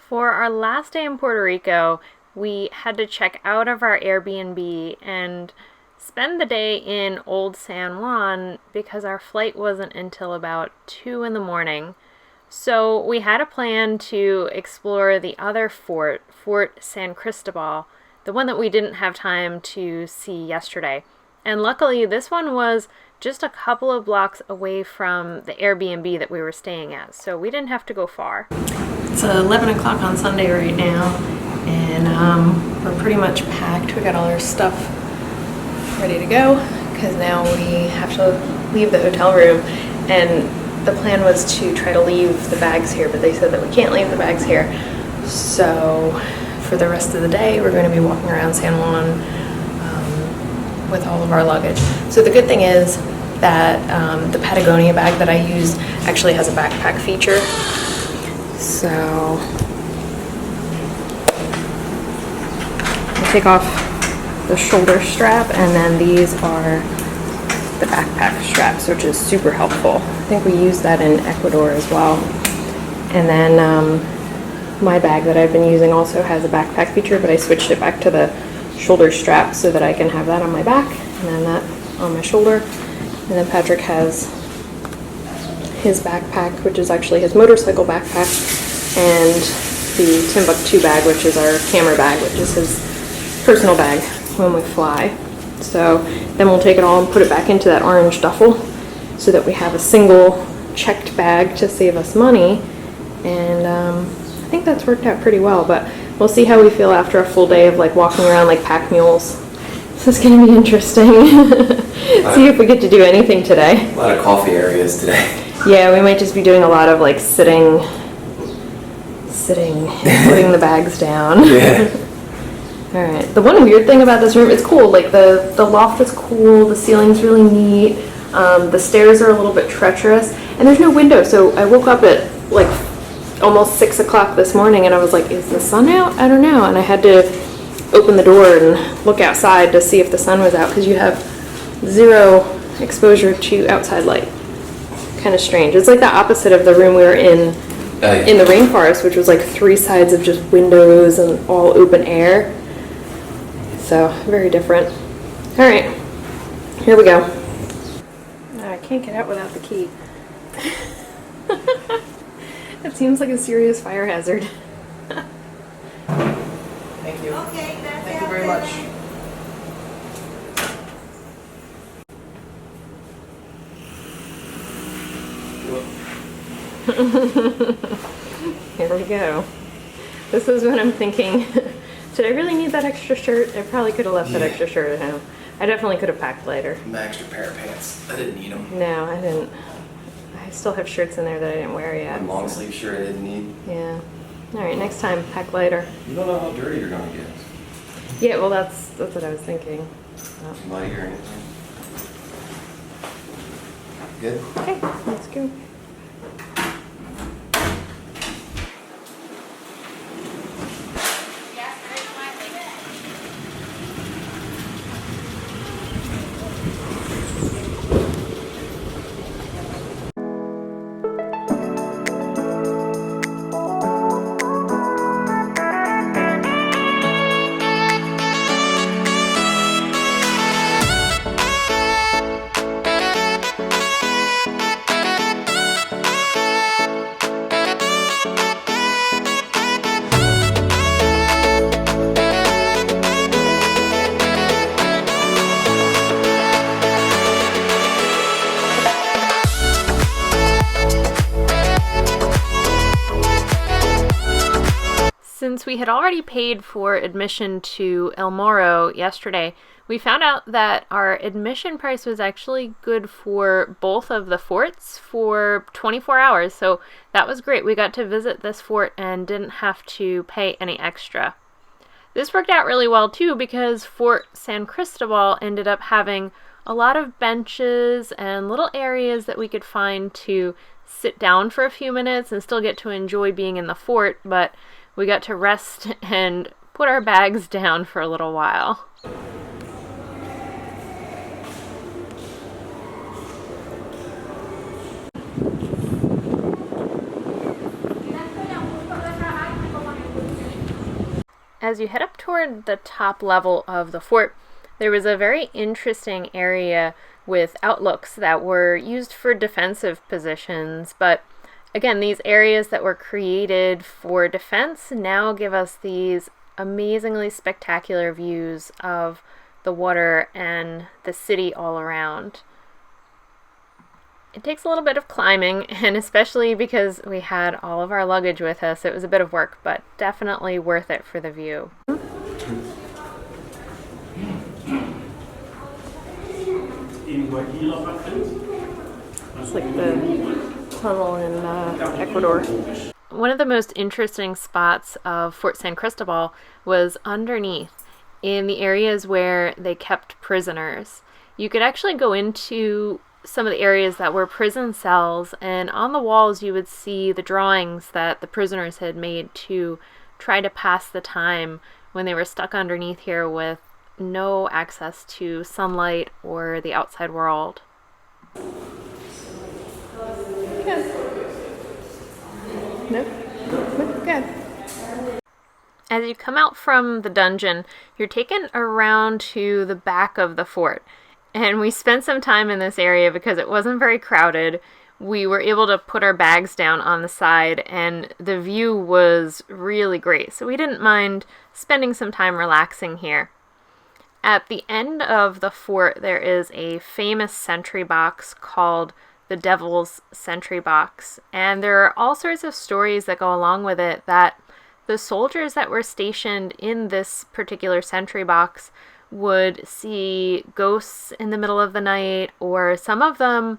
For our last day in Puerto Rico, we had to check out of our Airbnb and spend the day in Old San Juan because our flight wasn't until about 2 in the morning. So we had a plan to explore the other fort, Fort San Cristobal, the one that we didn't have time to see yesterday. And luckily, this one was just a couple of blocks away from the Airbnb that we were staying at, so we didn't have to go far. It's 11 o'clock on Sunday right now, and we're pretty much packed. We got all our stuff ready to go, because now we have to leave the hotel room, and the plan was to try to leave the bags here, but they said that we can't leave the bags here. So for the rest of the day, we're going to be walking around San Juan with all of our luggage. So the good thing is that the Patagonia bag that I use actually has a backpack feature. So I take off the shoulder strap, and then these are the backpack straps, which is super helpful. I think we use that in Ecuador as well. And then my bag that I've been using also has a backpack feature, but I switched it back to the shoulder strap so that I can have that on my back and then that on my shoulder. And then Patrick has his backpack, which is actually his motorcycle backpack, and the Timbuktu bag, which is our camera bag, which is his personal bag when we fly. So then we'll take it all and put it back into that orange duffel so that we have a single checked bag to save us money. And I think that's worked out pretty well, but we'll see how we feel after a full day of like walking around like pack mules. This is going to be interesting. See if we get to do anything today. A lot of coffee areas today. Yeah, we might just be doing a lot of like sitting, putting the bags down. Yeah. All right. The one weird thing about this room, it's cool. Like the loft is cool. The ceiling's really neat. The stairs are a little bit treacherous, and there's no window. So I woke up at like almost 6 o'clock this morning, and I was like, is the sun out? I don't know. And I had to open the door and look outside to see if the sun was out, because you have zero exposure to outside light. Kind of strange. It's like the opposite of the room we were in the rainforest, which was like 3 sides of just windows and all open air. So very different. All right, here we go. I can't get out without the key. It seems like a serious fire hazard. Thank you. Okay, that's Thank you very much. Here we go. This is what I'm thinking. Did I really need that extra shirt? I probably could have left that extra shirt at home. I definitely could have packed lighter. My extra pair of pants. I didn't need them. No, I didn't. I still have shirts in there that I didn't wear yet. My long sleeve shirt I didn't need. Yeah. All right, next time, pack lighter. You don't know how dirty you're gonna get. Yeah, well, that's what I was thinking. Muddy or anything. Good? Okay, let's go. Since we had already paid for admission to El Morro yesterday, we found out that our admission price was actually good for both of the forts for 24 hours, so that was great. We got to visit this fort and didn't have to pay any extra. This worked out really well too, because Fort San Cristobal ended up having a lot of benches and little areas that we could find to sit down for a few minutes and still get to enjoy being in the fort, but we got to rest and put our bags down for a little while. as you head up toward the top level of the fort, there was a very interesting area with outlooks that were used for defensive positions, but again, these areas that were created for defense now give us these amazingly spectacular views of the water and the city all around. It takes a little bit of climbing, and especially because we had all of our luggage with us, it was a bit of work, but definitely worth it for the view. It's like the tunnel in Ecuador. One of the most interesting spots of Fort San Cristobal was underneath, in the areas where they kept prisoners. You could actually go into some of the areas that were prison cells, and on the walls you would see the drawings that the prisoners had made to try to pass the time when they were stuck underneath here with no access to sunlight or the outside world. Good. Nope. Good. As you come out from the dungeon, you're taken around to the back of the fort. And we spent some time in this area because it wasn't very crowded. We were able to put our bags down on the side, and the view was really great. So we didn't mind spending some time relaxing here. At the end of the fort, there is a famous sentry box called the Devil's Sentry Box. And there are all sorts of stories that go along with it, that the soldiers that were stationed in this particular sentry box would see ghosts in the middle of the night, or some of them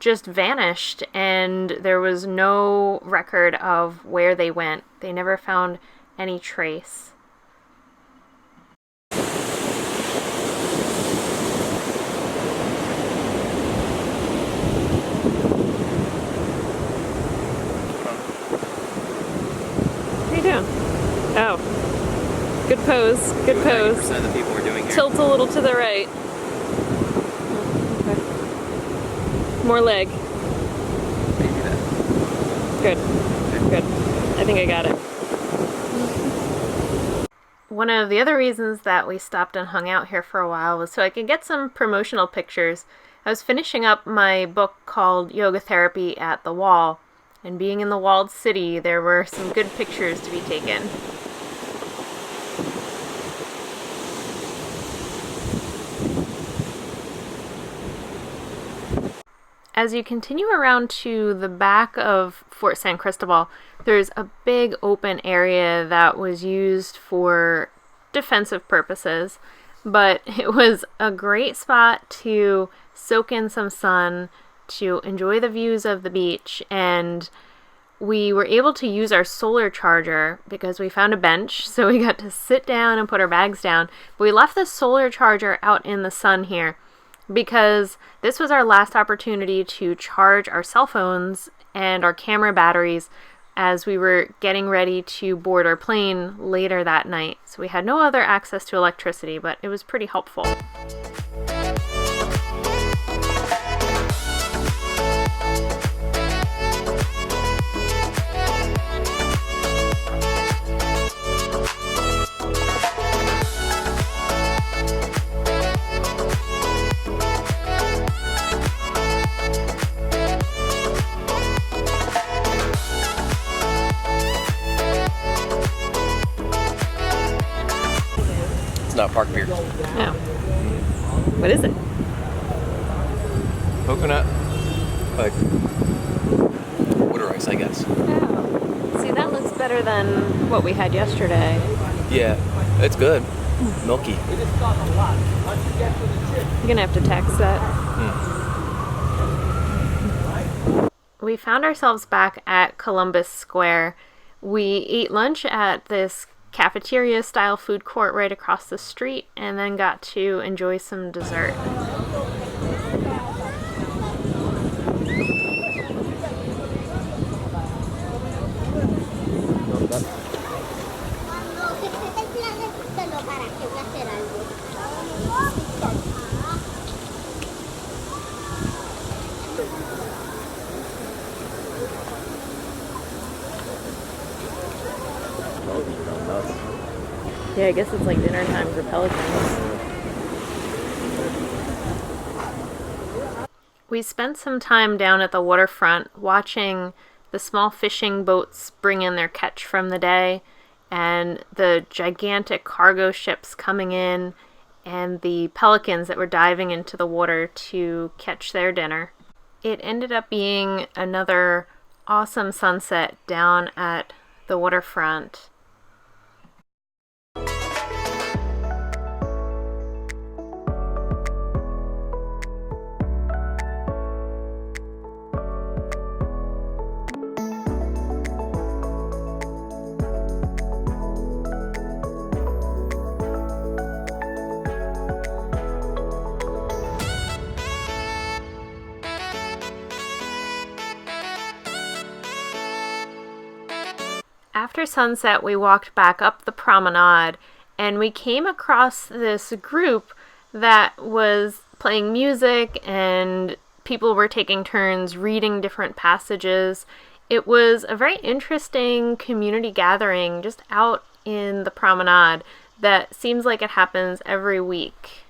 just vanished and there was no record of where they went. They never found any trace. What are you doing? Oh. Good pose, good pose. 90% of the people we're doing here. Tilt a little to the right. Okay. More leg. Maybe that. Good, good. I think I got it. One of the other reasons that we stopped and hung out here for a while was so I could get some promotional pictures. I was finishing up my book called Yoga Therapy at the Wall, and being in the walled city, there were some good pictures to be taken. As you continue around to the back of Fort San Cristobal, there's a big open area that was used for defensive purposes, but it was a great spot to soak in some sun, to enjoy the views of the beach, and we were able to use our solar charger because we found a bench, so we got to sit down and put our bags down. But we left the solar charger out in the sun here because this was our last opportunity to charge our cell phones and our camera batteries as we were getting ready to board our plane later that night. So we had no other access to electricity, but it was pretty helpful. Not park beer. No. What is it? Coconut. Like water ice, I guess. Oh. See, that looks better than what we had yesterday. Yeah, it's good. Milky. You're gonna have to text that. We found ourselves back at Columbus Square. We ate lunch at this cafeteria style food court right across the street and then got to enjoy some dessert. Yeah, I guess it's like dinner time for pelicans. We spent some time down at the waterfront watching the small fishing boats bring in their catch from the day, and the gigantic cargo ships coming in, and the pelicans that were diving into the water to catch their dinner. It ended up being another awesome sunset down at the waterfront. After sunset, we walked back up the promenade, and we came across this group that was playing music, and people were taking turns reading different passages. It was a very interesting community gathering just out in the promenade that seems like it happens every week.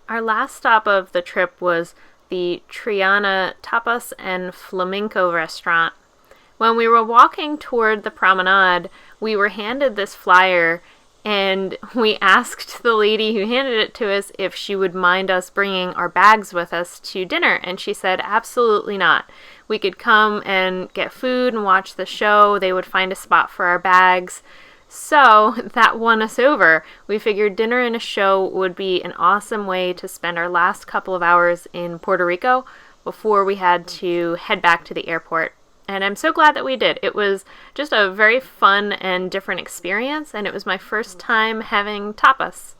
Our last stop of the trip was the Triana Tapas and Flamenco restaurant. When we were walking toward the promenade, we were handed this flyer, and we asked the lady who handed it to us if she would mind us bringing our bags with us to dinner, and she said absolutely not. We could come and get food and watch the show. They would find a spot for our bags. So that won us over. We figured dinner and a show would be an awesome way to spend our last couple of hours in Puerto Rico before we had to head back to the airport. And I'm so glad that we did. It was just a very fun and different experience, and it was my first time having tapas.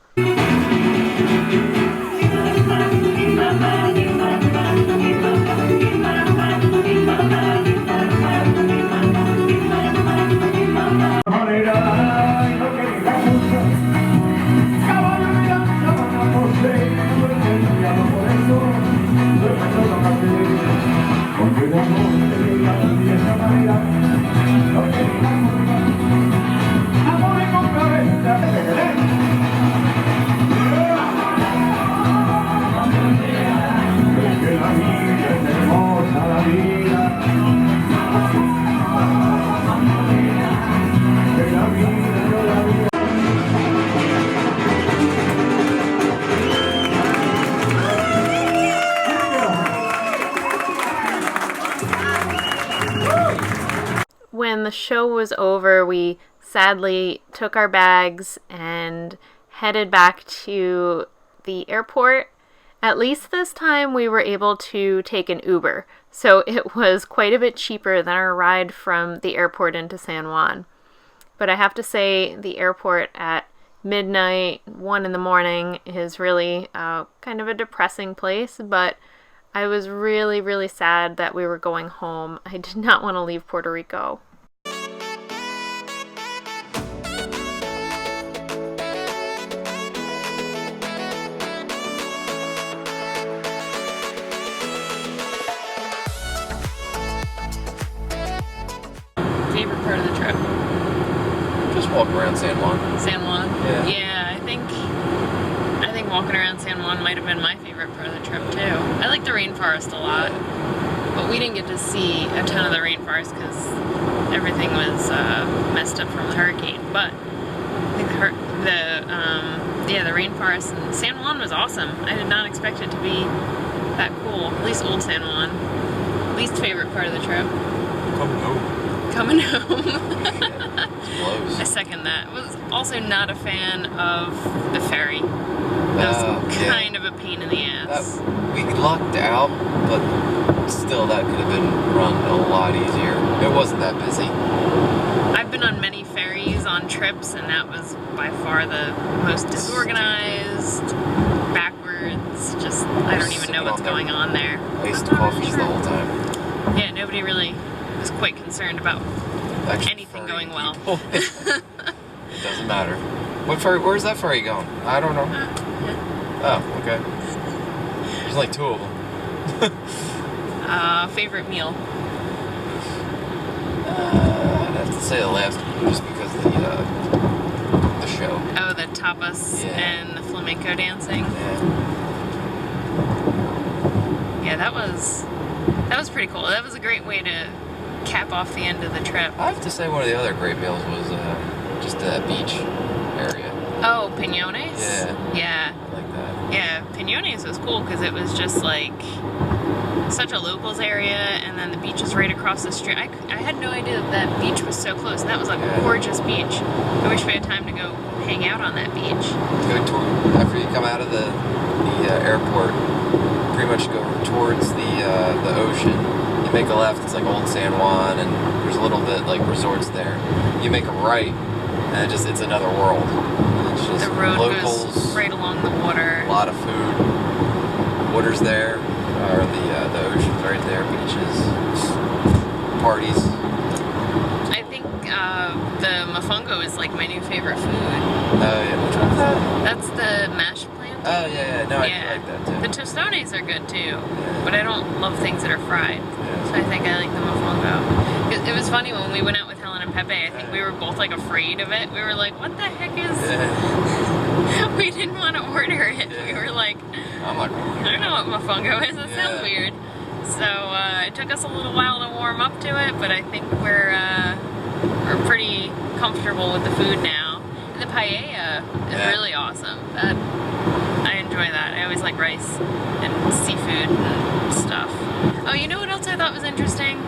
When the show was over, we sadly took our bags and headed back to the airport. At least this time we were able to take an Uber, so it was quite a bit cheaper than our ride from the airport into San Juan. But I have to say, the airport at midnight, 1 in the morning, is really kind of a depressing place, but I was really, really sad that we were going home. I did not want to leave Puerto Rico. Favorite part of the trip? Just walk around San Juan. San Juan? Yeah. I think walking around San Juan might have been my favorite part of the trip too. I like the rainforest a lot, but we didn't get to see a ton of the rainforest because everything was messed up from the hurricane. But I think the rainforest in San Juan was awesome. I did not expect it to be that cool. At least old San Juan. Least favorite part of the trip? Coming home. Coming home. Yeah, blows. I second that. Was also not a fan of the ferry. That was kind of a pain in the ass. We lucked out, but still that could have been run a lot easier. It wasn't that busy. I've been on many ferries on trips, and that was by far the most disorganized, backwards, just, I don't even know what's going on there. Iced coffees the whole time. Yeah, nobody really was quite concerned about anything going well. It doesn't matter. What ferry? Where's that ferry going? I don't know. Oh, okay. There's like 2 of them. Favorite meal? I'd have to say the last one, just because of the show. Oh, the tapas and the flamenco dancing. Yeah, that was pretty cool. That was a great way to cap off the end of the trip. I have to say one of the other great meals was just the beach area. Oh, Pinones? Yeah. Yeah. I like that. Yeah, Pinones was cool because it was just like such a locals area, and then the beach is right across the street. I had no idea that beach was so close, and that was like a gorgeous beach. I wish we had time to go hang out on that beach. After you come out of the airport, pretty much go towards the ocean. You make a left, it's like Old San Juan, and there's a little bit like resorts there. You make a right, and it's another world. It's just the road locals, goes right along the water. A lot of food. Water's there, or the ocean's right there. Beaches, parties. I think the Mofongo is like my new favorite food. Oh yeah, which one's that? That's the mashed plantain. Oh yeah, no, I like that too. The tostones are good too, but I don't love things that are fried. So I think I like the Mofongo. It was funny when we went out with Helen and Pepe. I think we were both like afraid of it. We were like, "What the heck is?" We didn't want to order it. We were like, I'm not going I don't know what Mofongo is. That sounds weird. So it took us a little while to warm up to it, but I think we're pretty comfortable with the food now. And the paella is really awesome. I enjoy that. I always like rice and seafood and stuff. Oh, you know what else I thought was interesting?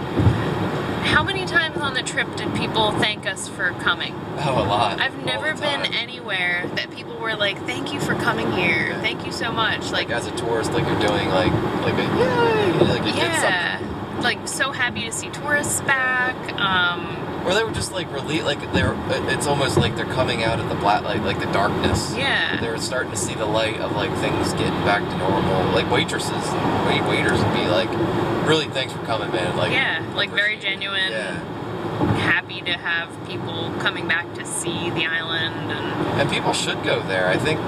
How many times on the trip did people thank us for coming? Oh, a lot. I've never been anywhere that people were like, "Thank you for coming here. Thank you so much." Like as a tourist, like you're doing like a yay, like you did something. Like so happy to see tourists back. Or they were just like like it's almost like they're coming out of the black, like the darkness. Yeah. They're starting to see the light of like things getting back to normal. Like waiters would be like, "Really, thanks for coming, man." Like like very genuine. Yeah. Happy to have people coming back to see the island, and people should go there. I think.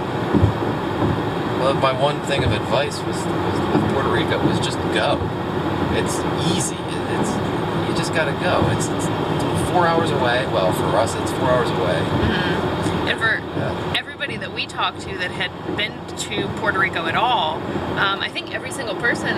Well, my one thing of advice was with Puerto Rico was just go. It's easy. You just gotta go. It's 4 hours away. Well, for us, it's 4 hours away. Mm-hmm. And for everybody that we talked to that had been to Puerto Rico at all, I think every single person,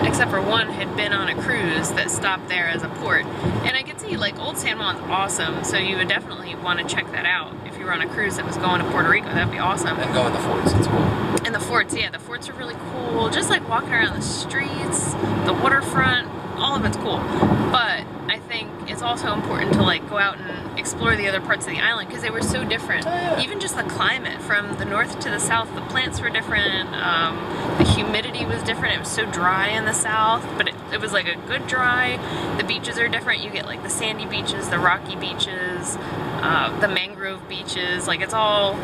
except for one, had been on a cruise that stopped there as a port. And I could see, like, Old San Juan's awesome, so you would definitely want to check that out. If you were on a cruise that was going to Puerto Rico, that'd be awesome. And go in the forts, it's cool. And the forts, the forts are really cool. Just, like, walking around the streets, the waterfront, all of it's cool. But I think it's also important to like go out and explore the other parts of the island because they were so different. Even just the climate from the north to the south, the plants were different. The humidity was different. It was so dry in the south, but it was like a good dry. The beaches are different. You get like the sandy beaches, the rocky beaches, the mangrove beaches. Like it's all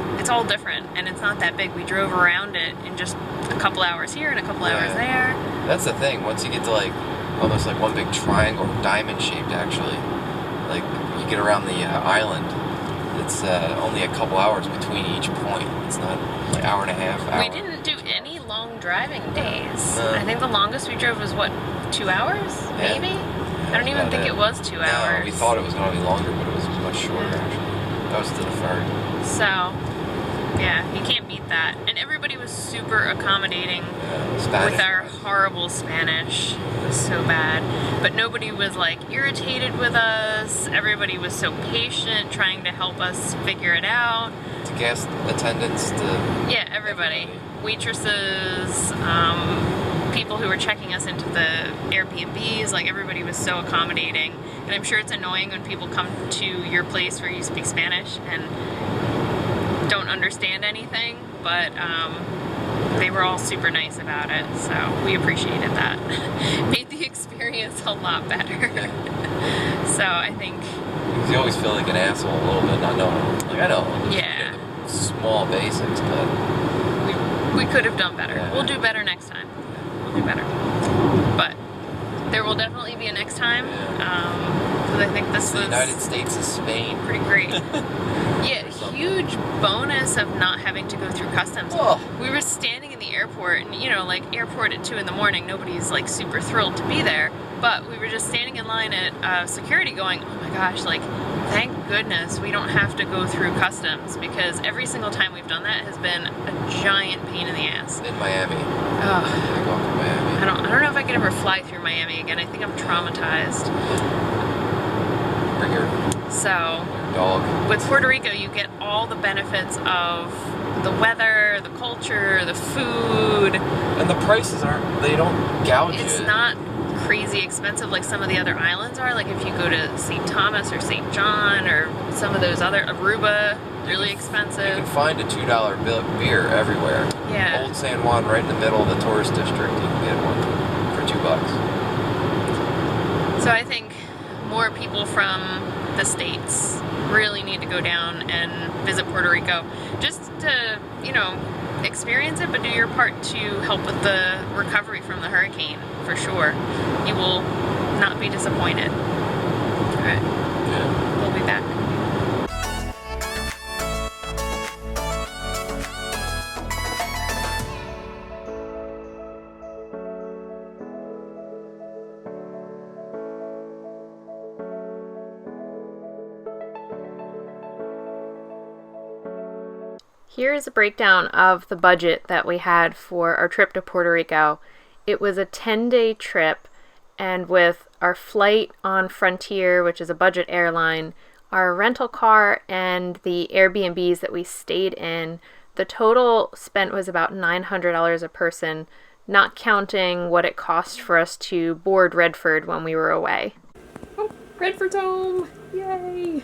different, and it's not that big. We drove around it in just a couple hours here and a couple hours there. That's the thing. Once you get to like almost like one big triangle, diamond shaped actually. Like you get around the island, it's only a couple hours between each point. It's not like hour and a half. We didn't do any long driving days. I think the longest we drove was what, 2 hours? Maybe? I don't even think it was 2 hours. No, we thought it was going to be longer, but it was much shorter actually. That was to the ferry. So, yeah, you can't beat that. And everybody was super accommodating with our horrible Spanish. It was so bad. But nobody was like irritated with us. Everybody was so patient, trying to help us figure it out. To guest attendants, to... Yeah, everybody. Waitresses, people who were checking us into the Airbnbs, like everybody was so accommodating. And I'm sure it's annoying when people come to your place where you speak Spanish and don't understand anything, but they were all super nice about it, so we appreciated that. Made the experience a lot better. So I think... You always feel like an asshole a little bit, not knowing. Like, I know. Yeah. The small basics, but... We could have done better. Yeah. We'll do better next time. We'll do better. But there will definitely be a next time. Because I think this was... The United States is Spain. Pretty great. Yeah, huge bonus of not having to go through customs. Oh. We were standing in the airport, and you know, like airport at 2 in the morning, nobody's like super thrilled to be there. But we were just standing in line at security going, oh my gosh, like thank goodness we don't have to go through customs, because every single time we've done that has been a giant pain in the ass. In Miami. Oh. Going through Miami. I don't know if I could ever fly through Miami again. I think I'm traumatized. Bring your dog. With Puerto Rico, you get all the benefits of the weather, the culture, the food. And the prices they don't gouge you. It's not crazy expensive like some of the other islands are. Like if you go to St. Thomas or St. John or some of those other, Aruba, really expensive. You can find a $2 beer everywhere. Yeah. Old San Juan, right in the middle of the tourist district, you can get one for $2. So I think more people from the States really need to go down and visit Puerto Rico just to, you know, experience it, but do your part to help with the recovery from the hurricane, for sure. You will not be disappointed. All right. Yeah. We'll be back. Here's a breakdown of the budget that we had for our trip to Puerto Rico. It was a 10-day trip, and with our flight on Frontier, which is a budget airline, our rental car, and the Airbnbs that we stayed in, the total spent was about $900 a person, not counting what it cost for us to board Redford when we were away. Oh, Redford's home! Yay!